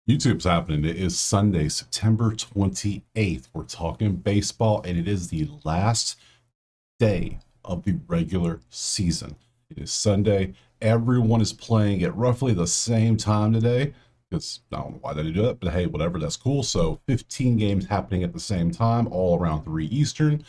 YouTube's happening. It is Sunday, September 28th. We're talking baseball, and it is the last day of the regular season. It is Sunday. Everyone is playing at roughly the same time today. Because I don't know why they do that, but hey, whatever, that's cool. So 15 games happening at the same time, all around 3 Eastern.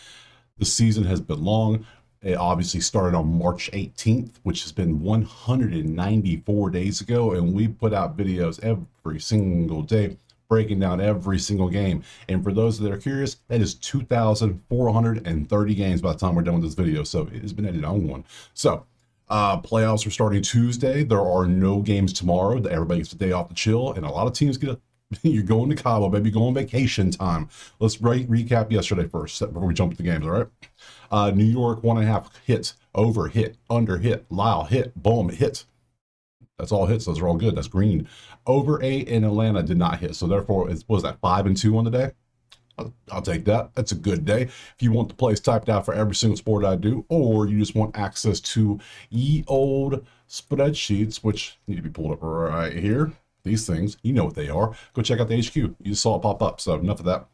The season has been long. It obviously started on March 18th, which has been 194 days ago, and we put out videos every single day breaking down every single game. And for those that are curious, that is 2,430 games by the time we're done with this video. So it has been edited on one. So playoffs are starting Tuesday. There are no games tomorrow. Everybody gets a day off to chill, and a lot of teams get you're going to Cabo, baby, going vacation time. Let's recap yesterday first before we jump to the games, all right? New York, 1.5 hits, over hit, under hit, Lyle hit, boom, hit. That's all hits. Those are all good. That's green. Over 8 in Atlanta did not hit. So therefore, what was that, 5 and 2 on the day? I'll take that. That's a good day. If you want the plays typed out for every single sport I do, or you just want access to ye old spreadsheets, which need to be pulled up right here. These things, you know what they are. Go check out the HQ. You just saw it pop up. So enough of that.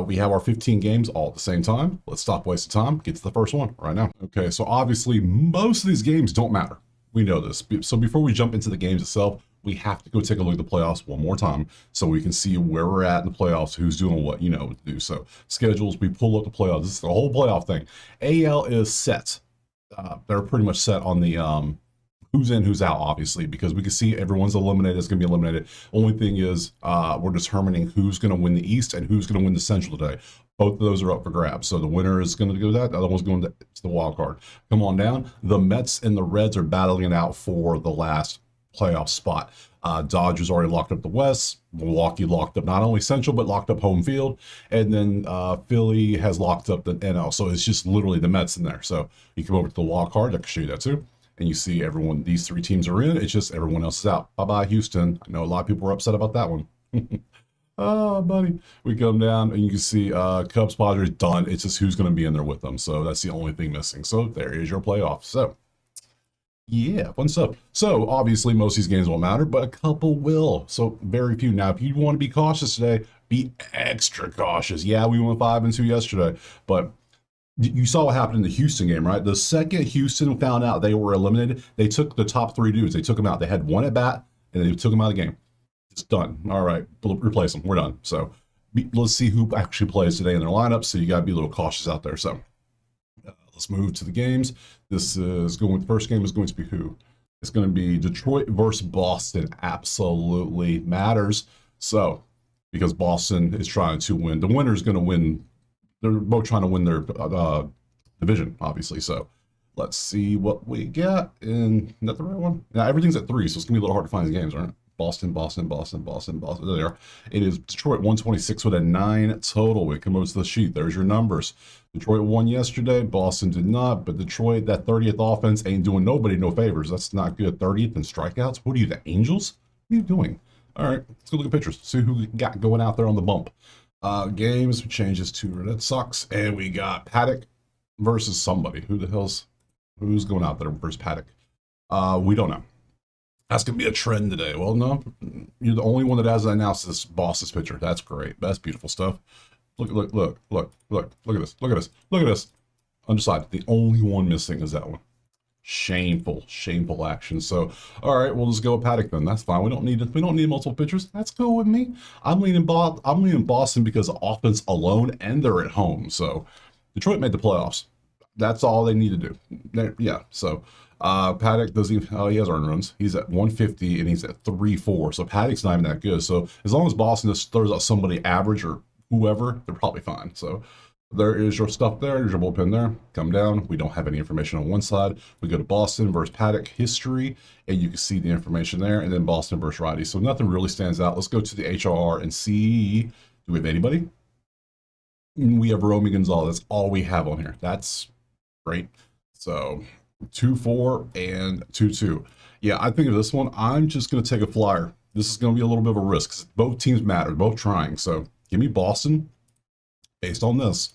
We have our 15 games all at the same time. Let's stop wasting time. Get to the first one right now. Okay, so obviously most of these games don't matter. We know this. So before we jump into the games itself, we have to go take a look at the playoffs one more time so we can see where we're at in the playoffs, who's doing what, you know what to do. So schedules, we pull up the playoffs. This is the whole playoff thing. AL is set. They're pretty much set on the who's in, who's out, obviously, because we can see everyone's eliminated. It's going to be eliminated. Only thing is we're determining who's going to win the East and who's going to win the Central today. Both of those are up for grabs. So the winner is going to go that. The other one's going to the wild card. Come on down. The Mets and the Reds are battling it out for the last playoff spot. Dodgers already locked up the West. Milwaukee locked up not only Central, but locked up home field. And then Philly has locked up the NL. So it's just literally the Mets in there. So you come over to the wild card. I can show you that too. And you see everyone, these 3 teams are in. It's just everyone else is out. Bye-bye, Houston. I know a lot of people were upset about that one. Oh, buddy. We come down and you can see Cubs, Padres, done. It's just who's going to be in there with them. So that's the only thing missing. So there is your playoff. So, yeah, fun stuff. So, obviously, most of these games won't matter, but a couple will. So, very few. Now, if you want to be cautious today, be extra cautious. Yeah, we went 5 and 2 yesterday, but you saw what happened in the Houston game, right? The second Houston found out they were eliminated, they took the top 3 dudes. They took them out. They had one at bat, and they took them out of the game. It's done. All right, replace them. We're done. So let's see who actually plays today in their lineup. So you got to be a little cautious out there. So let's move to the games. This is going. The first game is going to be who? It's going to be Detroit versus Boston. Absolutely matters. So because Boston is trying to win, the winner is going to win. They're both trying to win their division, obviously. So let's see what we got. And not the right one. Now everything's at 3, so it's gonna be a little hard to find these games, right? Boston. There they are. It is Detroit 126 with a 9 total. We come over to the sheet. There's your numbers. Detroit won yesterday. Boston did not. But Detroit, that 30th offense ain't doing nobody no favors. That's not good. 30th in strikeouts. What are you, the Angels? What are you doing? All right, let's go look at pictures. See who we got going out there on the bump. Games changes to Red Sox, and we got Paddock versus somebody. Who's going out there versus Paddock? We don't know. That's gonna be a trend today. Well, no, you're the only one that has announced this boss's pitcher. That's great. That's beautiful stuff. Look at this. Undecided. The only one missing is that one. Shameful action. So, all right, we'll just go with Paddock then. That's fine. We don't need multiple pitchers. That's cool with me. I'm leaning Boston because of offense alone, and they're at home. So, Detroit made the playoffs. That's all they need to do. Yeah. So, Paddock doesn't. Oh, he has earned runs. He's at 150 and he's at 3.4. So Paddock's not even that good. So as long as Boston just throws out somebody average or whoever, they're probably fine. So there is your stuff there. There's your bullpen there. Come down. We don't have any information on one side. We go to Boston versus Paddock history, and you can see the information there. And then Boston versus righty. So nothing really stands out. Let's go to the HRR and see. Do we have anybody? We have Romy Gonzalez. That's all we have on here. That's great. So 2-4 and 2-2. Yeah, I think of this one. I'm just going to take a flyer. This is going to be a little bit of a risk because both teams matter, both trying. So give me Boston based on this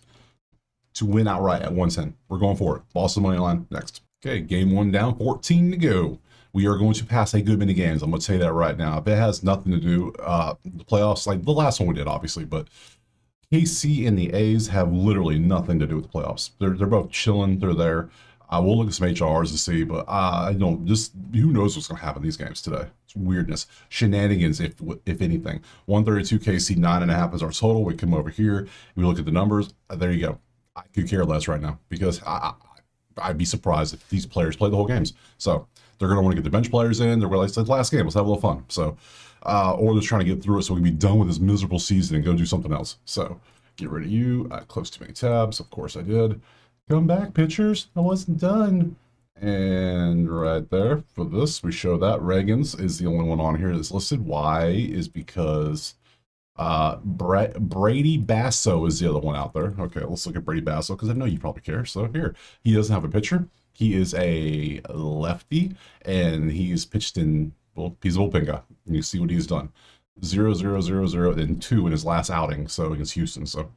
to win outright at 110. We're going for it. Boston money line next. Okay, game 1 down, 14 to go. We are going to pass a good many games. I'm going to tell you that right now. If it has nothing to do, the playoffs, like the last one we did, obviously, but KC and the A's have literally nothing to do with the playoffs. They're both chilling. They're there. I will look at some HRs to see, but I don't. Just who knows what's going to happen in these games today? It's weirdness, shenanigans, if anything. 132 KC 9.5 is our total. We come over here. We look at the numbers. There you go. I could care less right now because I'd be surprised if these players play the whole games. So they're going to want to get the bench players in. They're like, it's the last game. Let's have a little fun. So, or they're trying to get through it so we can be done with this miserable season and go do something else. So get rid of you. I closed too many tabs. Of course I did. Come back, pitchers. I wasn't done. And right there for this, we show that Reagan's is the only one on here that's listed. Why is because Brady Basso is the other one out there. Okay, let's look at Brady Basso because I know you probably care. So here, he doesn't have a pitcher. He is a lefty, and he's pitched in, well, he's a bullpen guy. And you see what he's done. 0, 0, 0, 0, and 2 in his last outing, so against Houston. So,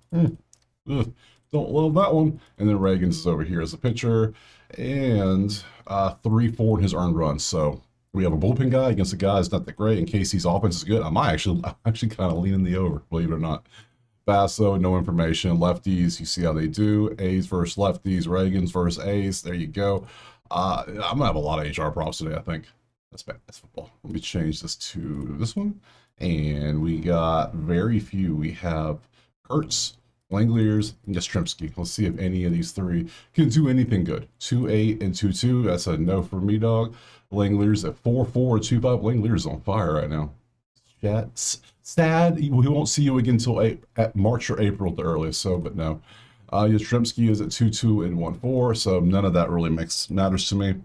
don't love that one. And then Reagan's is over here as a pitcher, and 3-4 in his earned runs. So we have a bullpen guy against a guy that's not that great. In case his offense is good, I'm actually kind of leaning the over, believe it or not. Basso, no information. Lefties, you see how they do. A's versus lefties. Reagan's versus A's. There you go. I'm gonna have a lot of HR props today, I think. That's bad. That's football. Let me change this to this one. And we got very few. We have Kurtz, Langeliers, and Yastrzemski. Let's see if any of these three can do anything good. 2-8 and 2-2. That's a no for me, dog. Langeliers at 4-4 2-5. Langeliers on fire right now. Sad. We won't see you again until at March or April at the earliest. So, but no. Yastrzemski is at 2-2 and 1-4. So none of that really matters to me.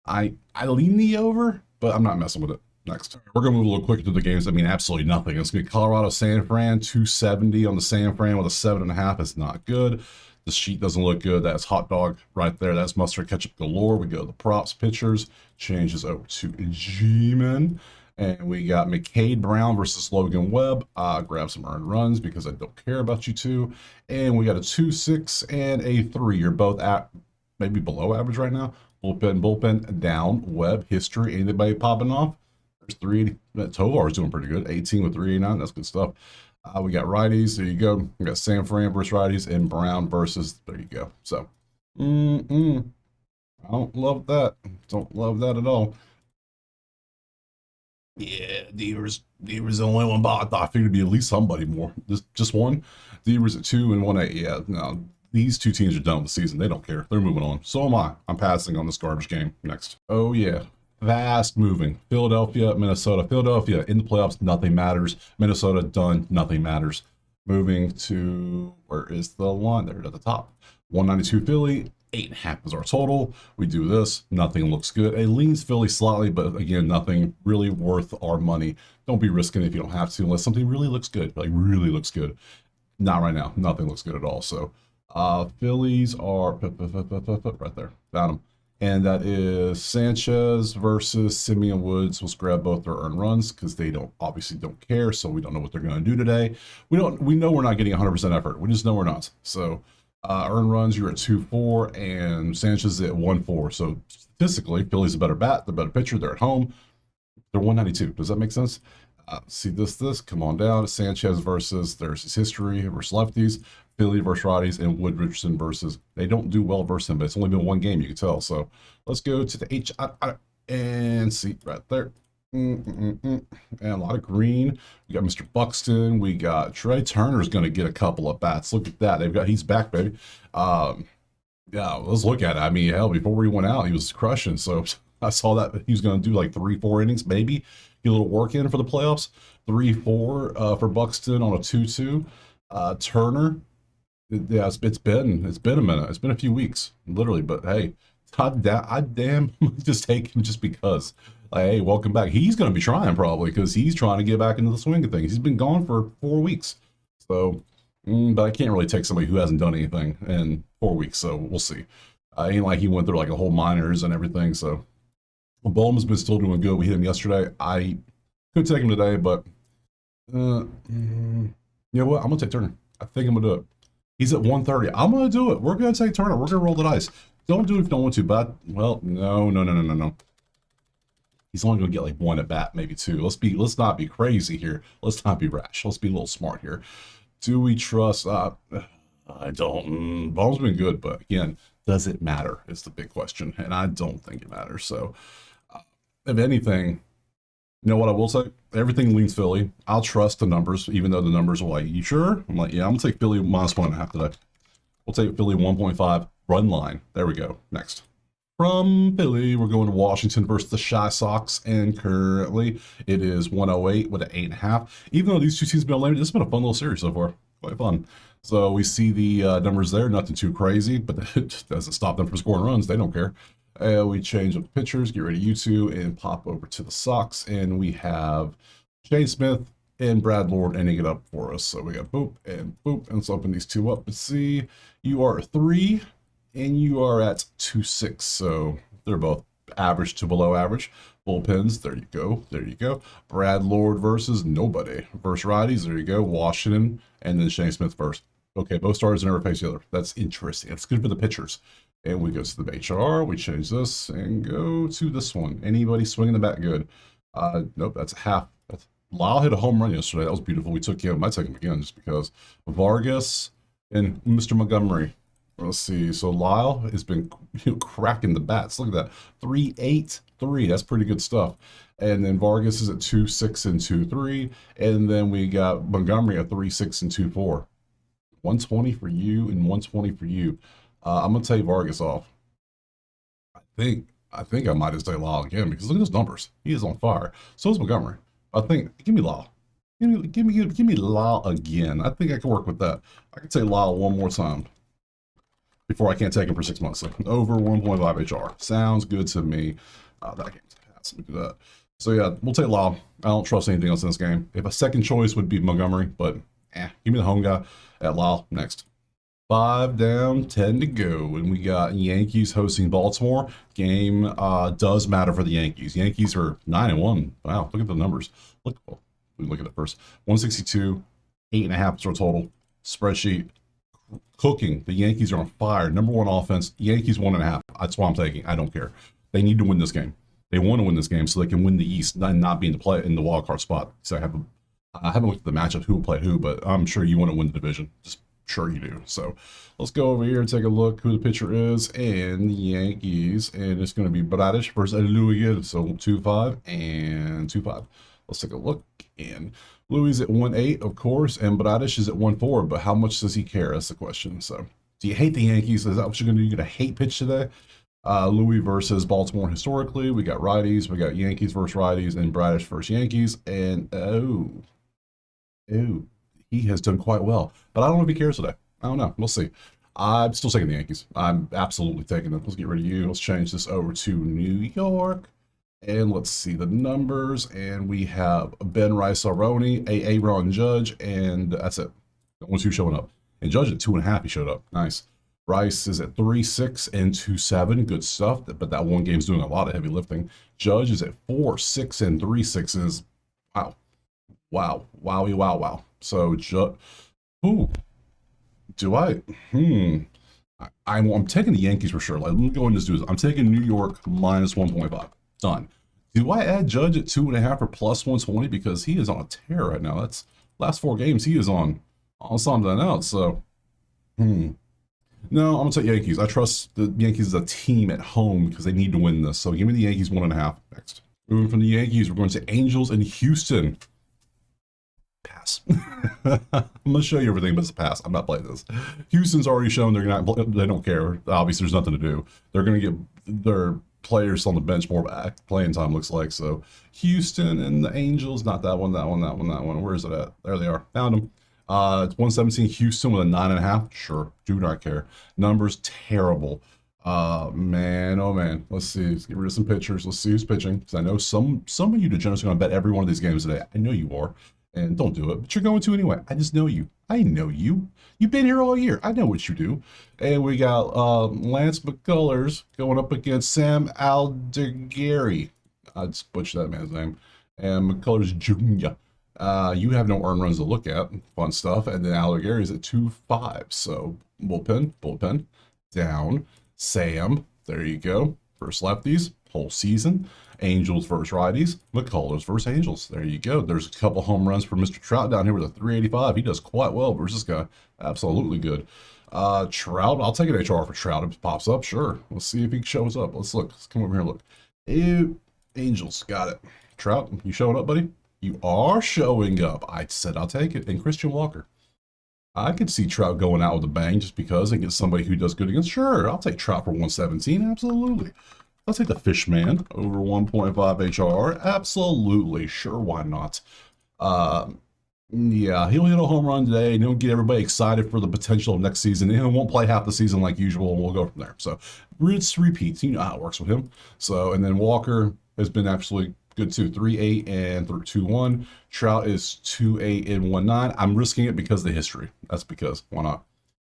I lean the over, but I'm not messing with it. Next, we're going to move a little quicker through the games. I mean, absolutely nothing. It's going to be Colorado San Fran, 270 on the San Fran with a 7.5. It's not good. The sheet doesn't look good. That's hot dog right there. That's mustard ketchup galore. We go to the props, pitchers, changes over to G-Men. And we got McCade Brown versus Logan Webb. Grab some earned runs because I don't care about you two. And we got a 2-6 and a 3. You're both at maybe below average right now. Bullpen down. Webb history. Anybody popping off? There's 380. Tovar is doing pretty good. 18 with 389. That's good stuff. We got righties. There you go. We got San Fran versus righties and Brown versus. There you go. So, I don't love that. Don't love that at all. Yeah, Devers the only one, but I figured it'd be at least somebody more. Just one. Devers at 2 and 1-8. Yeah, no. These two teams are done with the season. They don't care. They're moving on. So am I. I'm passing on this garbage game. Next. Oh, yeah. Fast moving. Philadelphia, Minnesota. Philadelphia in the playoffs, nothing matters. Minnesota done, nothing matters. Moving to, where is the line? There at the top. 192 Philly, 8.5 is our total. We do this, nothing looks good. It leans Philly slightly, but again, nothing really worth our money. Don't be risking it if you don't have to, unless something really looks good, like really looks good. Not right now. Nothing looks good at all. So Phillies are right there. Found them. And that is Sanchez versus Simeon Woods. Let's grab both their earned runs because they obviously don't care, so we don't know what they're going to do today. We know we're not getting 100% effort. We just know we're not. So earned runs, you're at 2-4, and Sanchez is at 1-4. So statistically, Philly's a better bat, the better pitcher. They're at home. They're 192. Does that make sense? See this. Come on down. Sanchez versus, there's his history versus lefties. Philly versus righties, and Wood Richardson versus, they don't do well versus him, but it's only been one game, you can tell. So let's go to the and see right there. And a lot of green. We got Mr. Buxton. We got Trey Turner's going to get a couple of bats. Look at that. He's back, baby. Yeah, let's look at it. I mean, hell, before he went out, he was crushing. So I saw that he was going to do like 3-4 innings, maybe get a little work in for the playoffs. 3-4 for Buxton on a 2-2. Turner. Yeah, it's been a minute. It's been a few weeks, literally. But hey, I damn just take him just because. Like, hey, welcome back. He's going to be trying probably because he's trying to get back into the swing of things. He's been gone for 4 weeks, so but I can't really take somebody who hasn't done anything in 4 weeks. So we'll see. Ain't like he went through like a whole minors and everything. So Bowman's been still doing good. We hit him yesterday. I could take him today, but you know what? I'm gonna take Turner. I think I'm gonna do it. He's at 130. I'm going to do it. We're going to take Turner. We're going to roll the dice. Don't do it if you don't want to, but, well, no. He's only going to get like one at bat, maybe two. Let's not be crazy here. Let's not be rash. Let's be a little smart here. Do we trust? I don't. Ball's been good, but again, does it matter? Is the big question, and I don't think it matters. So, if anything, you know what I will say? Everything leans Philly. I'll trust the numbers, even though the numbers are like, you sure? I'm like, yeah, I'm gonna take Philly -1.5 today. We'll take Philly 1.5 run line. There we go. Next. From Philly, we're going to Washington versus the Shy Sox, and currently it is 108 with an 8.5. Even though these two teams have been eliminated, this has been a fun little series so far. Quite fun. So we see the numbers there, nothing too crazy, but it doesn't stop them from scoring runs. They don't care. We change up the pitchers, get rid of you two, and pop over to the Sox, and we have Shane Smith and Brad Lord ending it up for us. So we got boop, and let's open these two up and see. You are 3, and you are at 2.6, so they're both average to below average. Bullpens, there you go, there you go. Brad Lord versus nobody. Versus righties, there you go. Washington, and then Shane Smith first. Okay, both starters never face the other. That's interesting. It's good for the pitchers. And we go to the HR, we change this and go to this one. Anybody swinging the bat good? Nope, that's a half. Lyle hit a home run yesterday. That was beautiful. We took him. I took him again just because. Vargas and Mr. Montgomery. Let's see. So Lyle has been cracking the bats. Look at that. 3.83. That's pretty good stuff. And then Vargas is at 2.6 and 2.3. And then we got Montgomery at 3.6 and 2.4. 120 for you and 120 for you. I'm gonna take Vargas off. I think I might have stay Lyle again because look at those numbers. He is on fire. So is Montgomery. I think give me Lyle. Give me Lyle again. I think I can work with that. I can take Lyle one more time before I can't take him for 6 months. So over 1.5 HR. Sounds good to me. That game's pass. Let me do that. So yeah, we'll take Lyle. I don't trust anything else in this game. If a second choice would be Montgomery, but give me the home guy at Lyle next. 5 down, 10 to go, and we got Yankees hosting Baltimore. Game does matter for the Yankees. Yankees are 9-1. Wow, look at the numbers. Look at it first. 162, 8.5 is our total. Spreadsheet cooking. The Yankees are on fire. Number one offense. Yankees 1.5. That's what I'm taking. I don't care. They need to win this game. They want to win this game so they can win the East and not be in the wild card spot. So I haven't looked at the matchup who will play who, but I'm sure you want to win the division. Just sure you do. So let's go over here and take a look who the pitcher is and the Yankees, and it's going to be Bradish versus Louis. So 2.5 and 2.5. Let's take a look, and Louis at 1.8, of course, and Bradish is at 1.4. But how much does he care? That's the question. So do you hate the Yankees? Is that what you're going to do? You're going to hate pitch today? Louis versus Baltimore historically. We got righties. We got Yankees versus righties, and Bradish versus Yankees. And oh. He has done quite well, but I don't know if he cares today. I don't know. We'll see. I'm still taking the Yankees. I'm absolutely taking them. Let's get rid of you. Let's change this over to New York. And let's see the numbers. And we have Ben Rice Aroni, Aaron Judge, and that's it. The only two showing up. And Judge at 2.5, he showed up. Nice. Rice is at 3.6 and 2.7. Good stuff. But that one game's doing a lot of heavy lifting. Judge is at 4.6 and 3.6. Wow. Wow. Wowie, wow, wow. So, I'm taking the Yankees for sure. Like, let me go and just do this. I'm taking New York -1.5. Done. Do I add Judge at 2.5 or +120 because he is on a tear right now? That's last 4 games. He is on something else. So, no, I'm gonna take Yankees. I trust the Yankees as a team at home because they need to win this. So give me the Yankees 1.5 next. Moving from the Yankees, we're going to Angels and Houston. Pass. I'm gonna show you everything, but it's a pass. I'm not playing this. Houston's already shown they don't care. Obviously, there's nothing to do. They're gonna get their players on the bench more playing time, looks like. So Houston and the Angels, not that one. Where is it at? There they are. Found them. It's 117. Houston with a 9.5. Sure, do not care. Numbers terrible. Man, oh man. Let's see. Let's get rid of some pitchers. Let's see who's pitching. Because I know some of you degenerates are gonna bet every one of these games today. I know you are. And don't do it, but you're going to anyway. I just know you. I know you. You've been here all year. I know what you do. And we got Lance McCullers going up against Sam Aldergary. I just butchered that man's name. And McCullers Jr. You have no earned runs to look at. Fun stuff. And then Aldergary's at 2.5. So bullpen, down. Sam, there you go. First lefties, whole season. Angels versus righties, McCullers versus Angels. There you go. There's a couple home runs for Mr. Trout down here with a 385. He does quite well versus this guy. Absolutely good. Trout, I'll take an HR for Trout if it pops up. Sure. Let's see if he shows up. Let's look. Let's come over here and look. Ew, Angels, got it. Trout, you showing up, buddy? You are showing up. I said I'll take it. And Christian Walker. I could see Trout going out with a bang just because and get somebody who does good against. Sure, I'll take Trout for 117. Absolutely. I'll take the Fishman over 1.5 HR. Absolutely. Sure, why not? Yeah, he'll hit a home run today, and he'll get everybody excited for the potential of next season. And he won't play half the season like usual, and we'll go from there. So it's repeats. You know how it works with him. So, and then Walker has been absolutely good too. 3.8 and 2.1. Trout is 2.8 and 1.9. I'm risking it because of the history. That's because why not?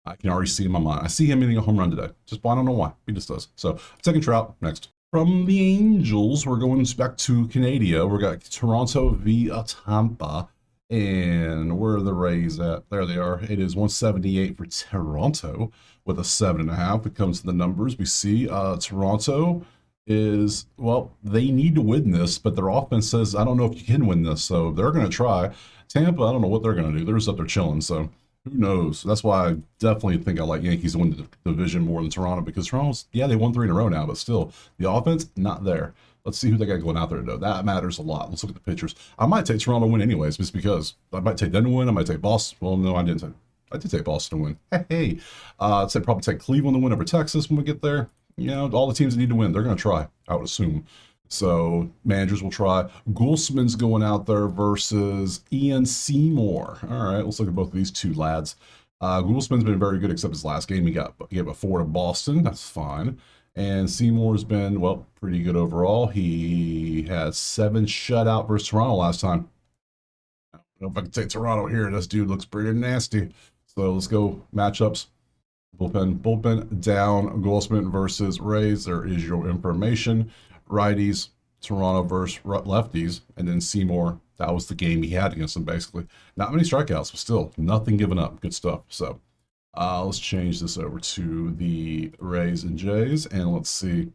I can already see in my mind. I see him hitting a home run today. Just I don't know why. He just does. So I'm taking Trout next. From the Angels, we're going back to Canada. We got Toronto via Tampa. And where are the Rays at? There they are. It is 178 for Toronto with a 7.5. It comes to the numbers. We see Toronto is, well, they need to win this, but their offense says, I don't know if you can win this. So they're going to try. Tampa, I don't know what they're going to do. They're just up there chilling. So who knows? That's why I definitely think I like Yankees to win the division more than Toronto, because Toronto's, yeah, they won 3 in a row now, but still, the offense, not there. Let's see who they got going out there, though. That matters a lot. Let's look at the pitchers. I might take Toronto to win anyways, just because. I might take them to win. I might take Boston. Well, no, I didn't. I did take Boston to win. Hey. I'd say probably take Cleveland to win over Texas when we get there. You know, all the teams that need to win, they're going to try, I would assume. So managers will try. Goulsman's going out there versus Ian Seymour. All right, let's look at both of these two lads. Goulsman's been very good except his last game. He gave a 4 to Boston. That's fine. And Seymour's been, well, pretty good overall. He had 7 shutout versus Toronto last time. I don't know if I can take Toronto here. This dude looks pretty nasty. So let's go matchups. Bullpen down. Goulsman versus Rays. There is your information. Righties, Toronto versus lefties. And then Seymour, that was the game he had against them, basically. Not many strikeouts, but still, nothing given up. Good stuff. So let's change this over to the Rays and Jays, and let's see.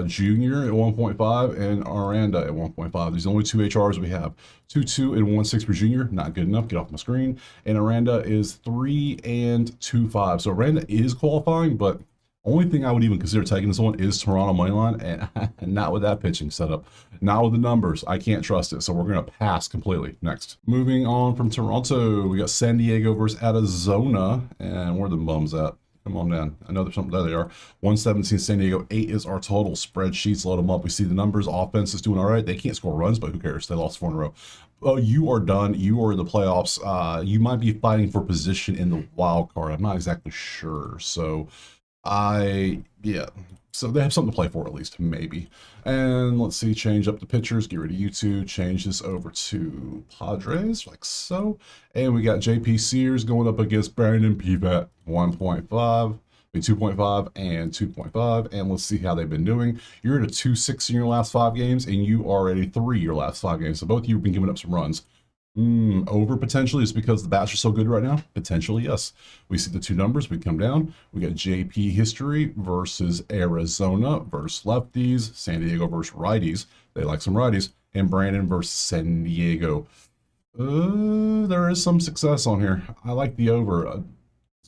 Junior at 1.5 and Aranda at 1.5. These are the only 2 HRs we have. 2.2 and 1.6 for Junior. Not good enough. Get off my screen. And Aranda is 3 and 2.5. So Aranda is qualifying, but only thing I would even consider taking this one is Toronto moneyline, and not with that pitching setup. Not with the numbers. I can't trust it, so we're going to pass completely. Next. Moving on from Toronto, we got San Diego versus Arizona, and where are the bums at? Come on down. I know there's something. There they are. 117 San Diego. 8 is our total. Spreadsheets, load them up. We see the numbers. Offense is doing all right. They can't score runs, but who cares? They lost 4 in a row. Oh, you are done. You are in the playoffs. You might be fighting for position in the wild card. I'm not exactly sure. So so they have something to play for at least, maybe. And let's see, change up the pitchers, get rid of you two, change this over to Padres, like so. And we got JP Sears going up against Brandon Pivat, 1.5, 2.5 and 2.5. And let's see how they've been doing. You're at a 2.6 in your last 5 games, and you are at a 3 your last 5 games. So both of you have been giving up some runs. Over potentially is because the bats are so good right now. Potentially, yes. We see the 2 numbers. We come down. We got JP history versus Arizona versus lefties. San Diego versus righties. They like some righties. And Brandon versus San Diego. There is some success on here. I like the over. That's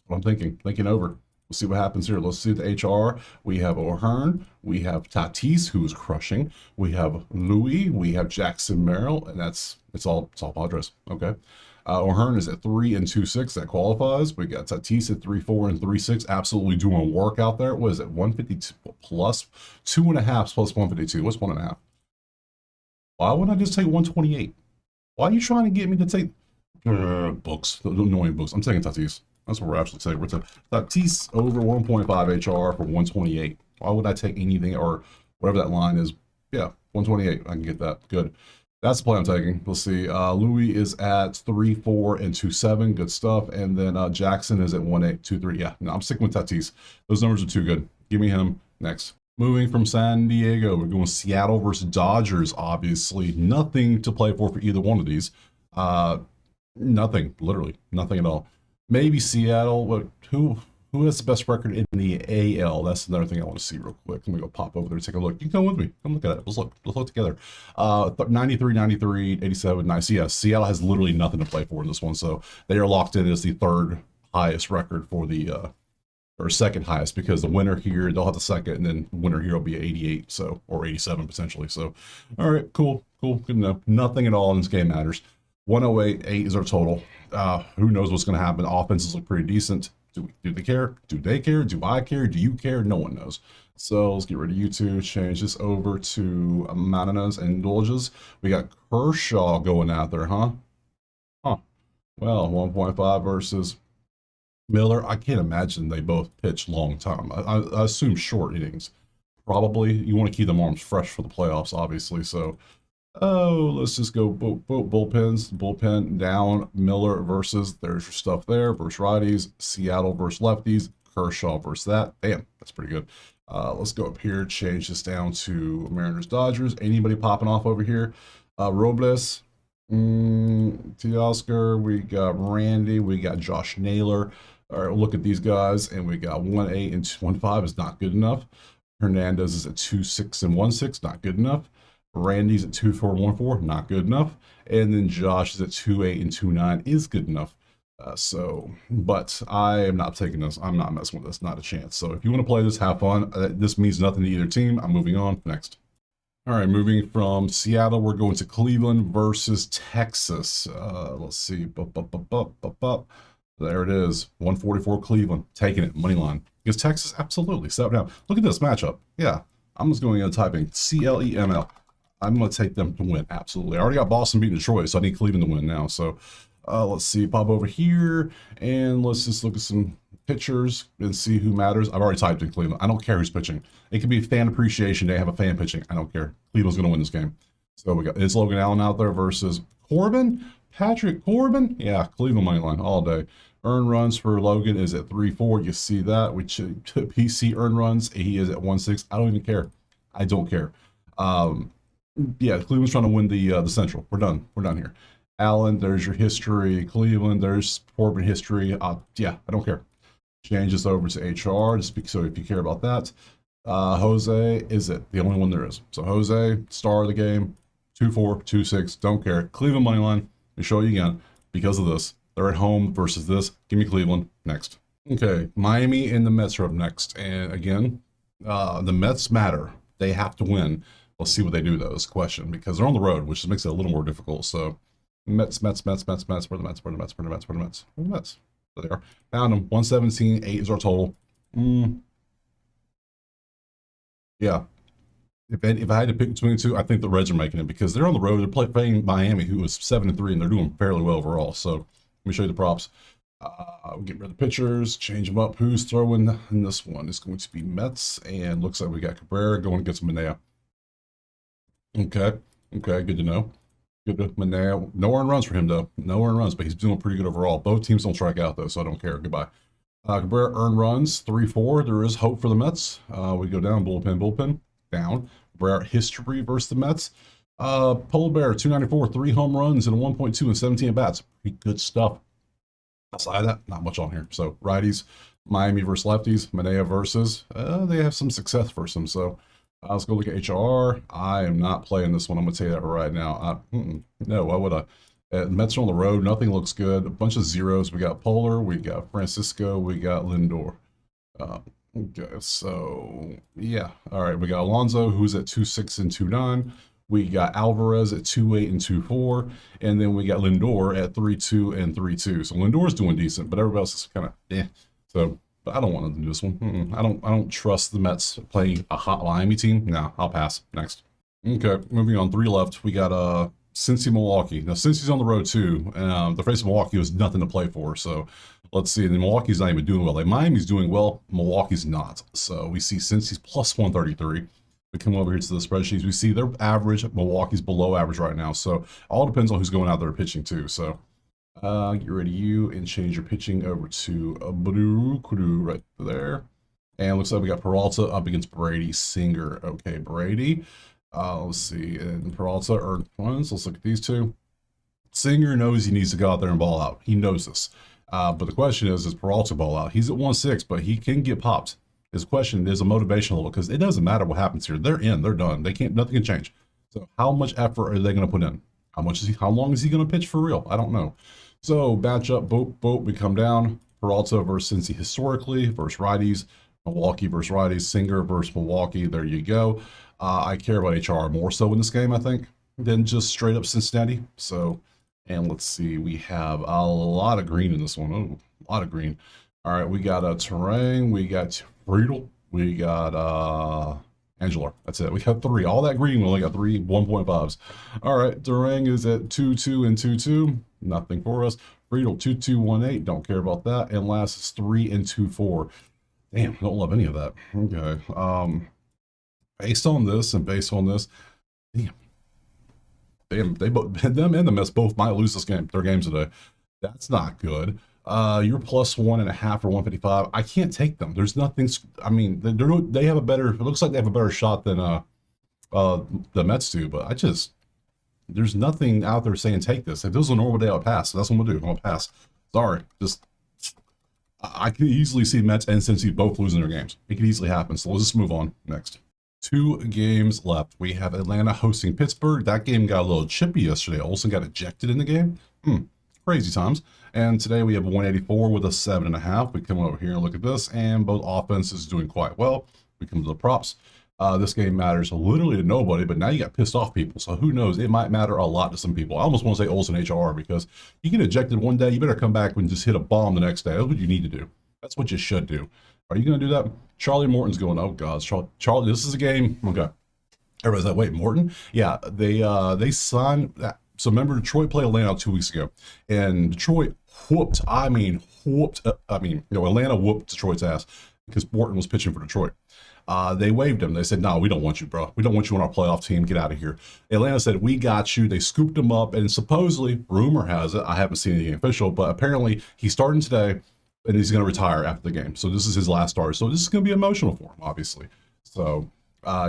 what I'm thinking. Thinking over. We'll see what happens here. Let's see the HR. We have O'Hearn. We have Tatis, who is crushing. We have Louis. We have Jackson Merrill, and it's all Padres. Okay. O'Hearn is at 3 and 2.6. That qualifies. We got Tatis at 3.4 and 3.6. Absolutely doing work out there. What is it? 152 plus 2.5 plus 152. What's 1.5? Why wouldn't I just take 128? Why are you trying to get me to take books? The annoying books. I'm taking Tatis. That's what we're actually taking. We're taking Tatis over 1.5 HR for 128. Why would I take anything or whatever that line is? Yeah, 128. I can get that. Good. That's the play I'm taking. Let's see. Louis is at 3.4 and 2.7. Good stuff. And then Jackson is at 1.8, 2.3. Yeah, no, I'm sticking with Tatis. Those numbers are too good. Give me him next. Moving from San Diego, we're going Seattle versus Dodgers. Obviously, nothing to play for either one of these. Nothing, literally nothing at all. Maybe Seattle. Who Who has the best record in the AL? That's another thing I want to see real quick. Let me go pop over there and take a look. You can come with me. Come look at it. Let's look together. 93, 93, 87, nice. Yeah, Seattle has literally nothing to play for in this one, so they are locked in as the third highest record for the or second highest, because the winner here, they'll have the second, and then winner here will be 88, so, or 87 potentially. So, all right, cool, good to know. Nothing at all in this game matters. 108 is our total. Who knows what's going to happen? Offenses look pretty decent. Do they care? Do they care? Do I care? Do you care? No one knows. So let's get rid of you two. Change this over to Mananas and Indulges. We got Kershaw going out there, huh? Well, 1.5 versus Miller. I can't imagine they both pitch long time. I assume short innings. Probably. You want to keep them arms fresh for the playoffs, obviously. So, let's just go bullpens. Bullpen down. Miller versus, there's your stuff there, versus righties. Seattle versus lefties. Kershaw versus that. Damn, that's pretty good. Let's go up here. Change this down to Mariners Dodgers. Anybody popping off over here? Robles. Teoscar. We got Randy. We got Josh Naylor. All right, look at these guys, and we got 1.8 and 1.5 is not good enough. Hernandez is at 2.6 and 1.6, not good enough. Randy's at 2.4 and 1.4, not good enough. And then Josh is at 2.8 and 2.9 is good enough. But I am not taking this. I'm not messing with this. Not a chance. So if you want to play this, have fun. This means nothing to either team. I'm moving on. Next. All right, moving from Seattle, we're going to Cleveland versus Texas. Let's see. There it is. 144 Cleveland. Taking it. Money line. Because Texas, absolutely. Step down. Look at this matchup. Yeah. I'm just going in and typing CLEML. I'm going to take them to win. Absolutely. I already got Boston beating Detroit, so I need Cleveland to win now. So let's see. Pop over here, and let's just look at some pitchers and see who matters. I've already typed in Cleveland. I don't care who's pitching. It could be fan appreciation day. Have a fan pitching. I don't care. Cleveland's going to win this game. So we got, is Logan Allen out there versus Corbin? Patrick Corbin? Yeah, Cleveland money line all day. Earned runs for Logan is at 3.4. You see that. We PC earned runs. He is at 1.6. I don't even care. I don't care. Yeah, Cleveland's trying to win the Central. We're done. We're done here. Allen, there's your history. Cleveland, there's Corbin history. Yeah, I don't care. Change this over to HR, just because, so if you care about that. Jose is it. The only one there is. So Jose, star of the game. 2.4, 2.6. Don't care. Cleveland money line. Let me show you again because of this. They're at home versus this. Give me Cleveland. Next. Okay, Miami and the Mets are up next. And again, the Mets matter. They have to win. Let's see what they do, though, is the question, because they're on the road, which makes it a little more difficult. So, Mets. Where are the Mets? Where are the Mets? Where are the Mets? Where are the Mets? Where are the Mets? There they are. Found them. 117. 8 is our total. Yeah. If I had to pick between the two, I think the Reds are making it, because they're on the road. They're playing Miami, who was 7-3, and they're doing fairly well overall. So, let me show you the props. We'll get rid of the pitchers, change them up. Who's throwing in this one? It's going to be Mets, and looks like we got Cabrera going against Manea. Okay, good to know. Good to Manea. No earned runs for him, though. No earned runs, but he's doing pretty good overall. Both teams don't strike out, though, so I don't care. Goodbye. Cabrera earned runs, 3.4. There is hope for the Mets. We go down, bullpen, down. Cabrera history versus the Mets. Polar Bear, 294, 3 home runs, and a 1.2 and 17 at-bats. Pretty good stuff. Outside of that, not much on here. So, righties, Miami versus lefties, Manea versus, they have some success versus them, so... let's go look at HR. I am not playing this one. I'm going to tell you that right now. No, why would I? Mets are on the road. Nothing looks good. A bunch of zeros. We got Polar. We got Francisco. We got Lindor. Okay, so, yeah. All right, we got Alonso, who's at 2.6 and 2.9. We got Alvarez at 2.8 and 2.4. And then we got Lindor at 3.2 and 3.2. So Lindor's doing decent, but everybody else is kind of, So... But I don't want to do this one. I don't trust the Mets playing a hot Miami team. No, I'll pass. Next. Okay, moving on. 3 left. We got Cincy, Milwaukee. Now, Cincy's on the road, too. The face of Milwaukee was nothing to play for. So, let's see. And then Milwaukee's not even doing well. Like, Miami's doing well. Milwaukee's not. So, we see Cincy's plus 133. We come over here to the spreadsheets. We see their average. Milwaukee's below average right now. So, all depends on who's going out there pitching, too. So, get rid of you and change your pitching over to Brew right there. And looks like we got Peralta up against Brady Singer. Okay, Brady. Let's see. And Peralta earned runs. Let's look at these two. Singer knows he needs to go out there and ball out. He knows this. But the question is Peralta ball out? He's at 1-6, but he can get popped. His question is a motivational level because it doesn't matter what happens here. They're in, they're done. They can't, nothing can change. So how much effort are they going to put in? How long is he going to pitch for real? I don't know. So matchup, boat, we come down. Peralta versus Cincy historically versus righties. Milwaukee versus righties. Singer versus Milwaukee. There you go. I care about HR more so in this game, I think, than just straight up Cincinnati. So, and let's see, we have a lot of green in this one. Oh, a lot of green. All right, we got a Terang, we got Friedel, we got Angelar. That's it. We got 3. All that green, we only got 3 1.5s. All right, Terang is at 2-2 and 2-2. Nothing for us. Friedel 2-2-1-8. Don't care about that. And last is 3 and 2-4. Damn, don't love any of that. Okay. Based on this and based on this, damn, they both, them and the Mets both might lose their games today. That's not good. You're plus 1.5 or 155. I can't take them. There's nothing. I mean, they have a better. It looks like they have a better shot than the Mets do. But there's nothing out there saying take this. If this was a normal day, I would pass. So that's what I'm gonna do. I'm gonna pass. Sorry, I can easily see Mets and Cincy both losing their games. It could easily happen. So let's just move on next. 2 games left. We have Atlanta hosting Pittsburgh. That game got a little chippy yesterday. Olsen got ejected in the game. Crazy times. And today we have 184 with a 7.5. We come over here and look at this, and both offenses doing quite well. We come to the props. This game matters literally to nobody, but now you got pissed off people. So who knows? It might matter a lot to some people. I almost want to say Olsen HR because you get ejected one day, you better come back and just hit a bomb the next day. That's what you need to do. That's what you should do. Are you going to do that? Charlie Morton's going, oh, God. Charlie, this is a game. Okay. Everybody's like, wait, Morton? Yeah, they signed that. So remember, Detroit played Atlanta 2 weeks ago, and Detroit Atlanta whooped Detroit's ass because Morton was pitching for Detroit. They waived him. They said, no, we don't want you, bro. We don't want you on our playoff team. Get out of here. Atlanta said, we got you. They scooped him up, and supposedly, rumor has it, I haven't seen anything official, but apparently he's starting today, and he's going to retire after the game. So this is his last start. So this is going to be emotional for him, obviously. So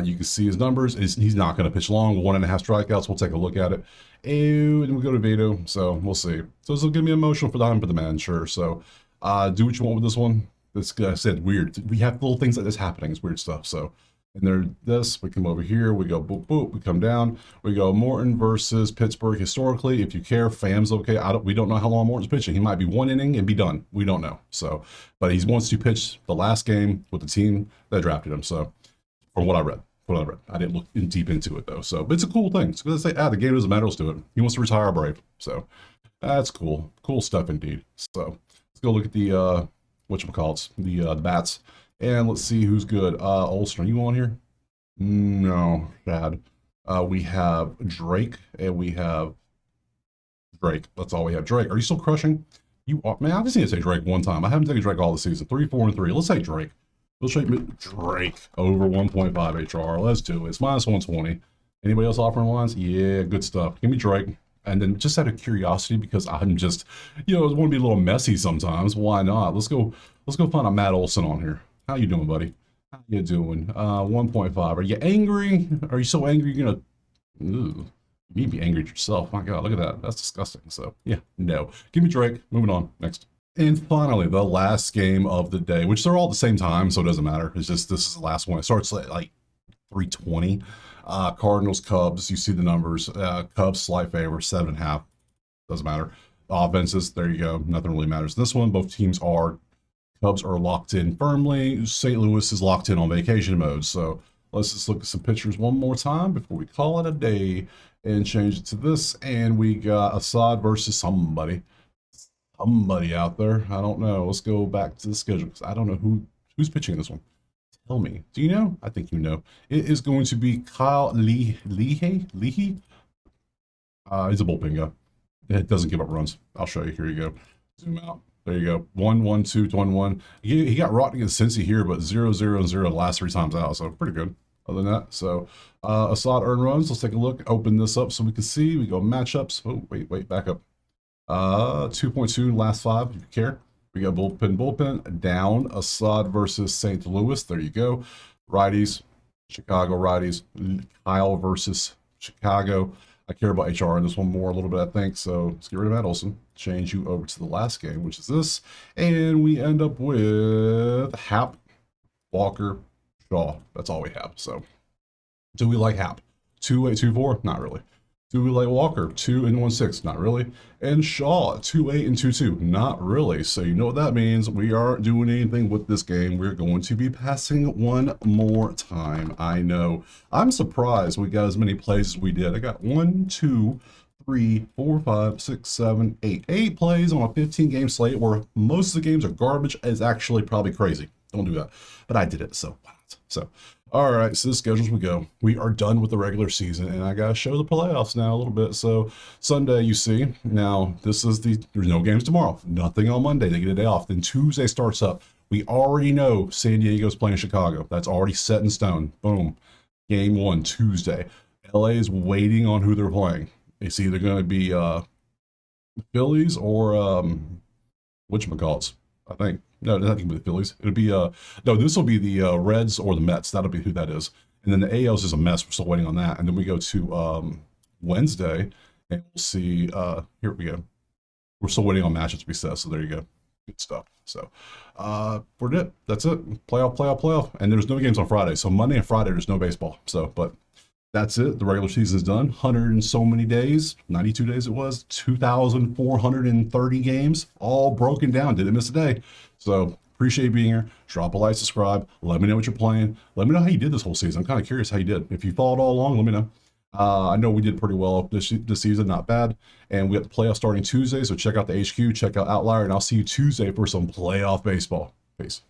you can see his numbers. He's not going to pitch long. 1.5 strikeouts. We'll take a look at it. And we go to Vito. So we'll see. So this is going to be emotional for the man, sure. So do what you want with this one. This guy said weird. We have little things like this happening. It's weird stuff. So, and there, we come over here. We go boop boop. We come down. We go Morton versus Pittsburgh. Historically, if you care, Fam's okay. We don't know how long Morton's pitching. He might be 1 inning and be done. We don't know. So, but he wants to pitch the last game with the team that drafted him. So, from what I read. I didn't look in deep into it though. So, but it's a cool thing. So they say, the game doesn't matter. Let's do it. He wants to retire a Brave. So, that's cool. Cool stuff indeed. So, let's go look at the whatchamacallits, the bats, and let's see who's good. Olsen, are you on here? No, bad. We have Drake, and we have Drake. That's all we have. Drake, are you still crushing? You are, man. I just need to say Drake one time. I haven't taken Drake all the season. 3, 4, and 3. Let's say Drake. Let's say Drake over 1.5 HR. Let's do it. It's minus 120. Anybody else offering lines? Yeah, good stuff. Give me Drake. And then just out of curiosity, because I'm just, I want to be a little messy sometimes. Why not? Let's go find a Matt Olson on here. How you doing, buddy? How you doing? 1.5. Are you angry? Are you so angry you're gonna? You need to be angry at yourself. My God, look at that. That's disgusting. So yeah, no. Give me Drake. Moving on. Next. And finally, the last game of the day, which they're all at the same time, so it doesn't matter. It's just this is the last one. It starts at like 3:20. Cardinals, Cubs, you see the numbers. Cubs, slight favor, 7.5. Doesn't matter. Offenses, there you go. Nothing really matters. This one, both teams are. Cubs are locked in firmly. St. Louis is locked in on vacation mode. So let's just look at some pictures one more time before we call it a day and change it to this. And we got Assad versus somebody out there. I don't know. Let's go back to the schedule because I don't know who's pitching this one. Tell me. Do you know? I think you know. It is going to be Kyle Leahy. He's a bullpen guy. It doesn't give up runs. I'll show you. Here you go. Zoom out. There you go. 1-1-2, 1-1. He got rocked against Cincy here, but 0-0-0 the last 3 times out. So pretty good. Other than that, so Assad earned runs. Let's take a look. Open this up so we can see. We go matchups. Oh, wait, back up. 2.2 last 5, if you care. We got bullpen down. Assad versus St. Louis. There you go. Righties, Chicago righties. Kyle versus Chicago. I care about HR in this one more a little bit, I think. So let's get rid of Matt Olson, change you over to the last game, which is this. And we end up with Hap, Walker, Shaw. That's all we have. So do we like Hap? 2.824? Not really. Do we like Walker? 2.16? Not really. And Shaw, 2.8 and 2.2? Not really. So you know what that means. We aren't doing anything with this game. We're going to be passing one more time. I know. I'm surprised we got as many plays as we did. I got 1, 2, 3, 4, 5, 6, 7, 8. 8 plays on a 15-game slate where most of the games are garbage. Is actually probably crazy. Don't do that. But I did it, so why not? So, all right, so the schedules we go. We are done with the regular season, and I got to show the playoffs now a little bit. So, Sunday, you see, now this is there's no games tomorrow. Nothing on Monday. They get a day off. Then Tuesday starts up. We already know San Diego's playing Chicago. That's already set in stone. Boom. Game 1, Tuesday. LA is waiting on who they're playing. It's either going to be Phillies or whatchamacallits, I think. No, not going to be the Phillies. It'll be no. This will be the Reds or the Mets. That'll be who that is. And then the AL's is a mess. We're still waiting on that. And then we go to Wednesday, and we'll see. Here we go. We're still waiting on matches to be set. So there you go. Good stuff. So we're it. That's it. Playoff. And there's no games on Friday. So Monday and Friday there's no baseball. So but that's it. The regular season is done. 100 and so many days. 92 days it was. 2,430 games. All broken down. Didn't miss a day. So appreciate you being here. Drop a like, subscribe. Let me know what you're playing. Let me know how you did this whole season. I'm kind of curious how you did. If you followed all along, let me know. I know we did pretty well this season. Not bad. And we got the playoffs starting Tuesday. So check out the HQ. Check out Outlier. And I'll see you Tuesday for some playoff baseball. Peace.